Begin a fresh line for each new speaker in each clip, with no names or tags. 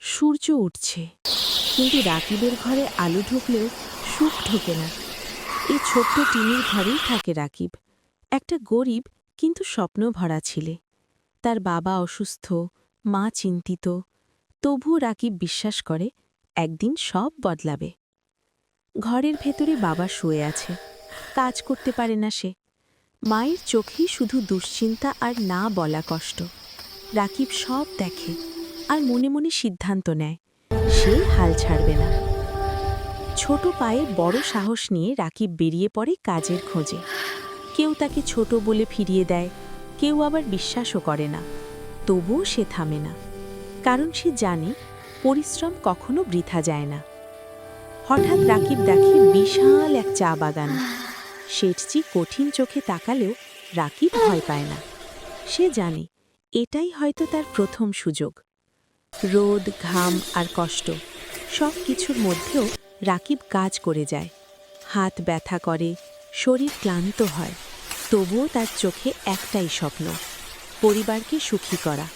সূর্য উঠছে, কিন্তু রাকিবের ঘরে আলো ঢুকলেও সুখ ঢোকে না। এই ছোট্ট টিনের ঘরেই থাকে রাকিব, একটা গরিব কিন্তু স্বপ্ন ভরা ছেলে। তার বাবা অসুস্থ, মা চিন্তিত, তবুও রাকিব বিশ্বাস করে একদিন সব বদলাবে। ঘরের ভেতরে বাবা শুয়ে আছে, কাজ করতে পারে না সে। মায়ের চোখেই শুধু দুশ্চিন্তা আর না বলা কষ্ট। রাকিব সব দেখে আর মনে মনে সিদ্ধান্ত নেয়, সে হাল ছাড়বে না। ছোট পায়ে বড় সাহস নিয়ে রাকিব বেরিয়ে পড়ে কাজের খোঁজে। কেউ তাকে ছোট বলে ফিরিয়ে দেয়, কেউ আবার বিশ্বাসও করে না। তবুও সে থামে না, কারণ সে জানে পরিশ্রম কখনো বৃথা যায় না। হঠাৎ রাকিব দেখে বিশাল এক চা বাগান। শেঠজি কঠিন চোখে তাকালেও রাকিব ভয় পায় না। সে জানে এটাই হয়তো তার প্রথম সুযোগ। রোদ, ঘাম আর কষ্ট সব কিছুর মধ্যেও রাকিব কাজ করে যায়। হাত ব্যথা করে, শরীর ক্লান্ত হয়, তবুও তার চোখে একটাই স্বপ্ন, পরিবারকে সুখী করা।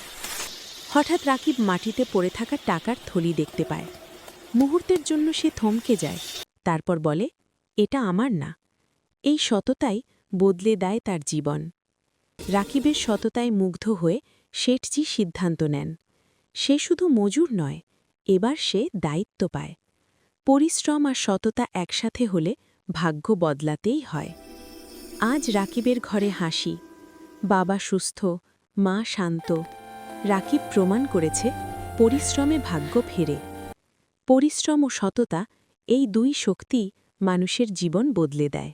হঠাৎ রাকিব মাটিতে পড়ে থাকা টাকার থলি দেখতে পায়। মুহূর্তের জন্য সে থমকে যায়, তারপর বলে, এটা আমার না। এই সততাই বদলে দেয় তার জীবন। রাকিবের সততায় মুগ্ধ হয়ে শেঠজি সিদ্ধান্ত নেন, সে শুধু মজুর নয়, এবার সে দায়িত্ব পায়। পরিশ্রম আর সততা একসাথে হলে ভাগ্য বদলাতেই হয়। আজ রাকিবের ঘরে হাসি, বাবা সুস্থ, মা শান্ত। রাকিব প্রমাণ করেছে পরিশ্রমে ভাগ্য ফেরে। পরিশ্রম ও সততা, এই দুই শক্তি মানুষের জীবন বদলে দেয়।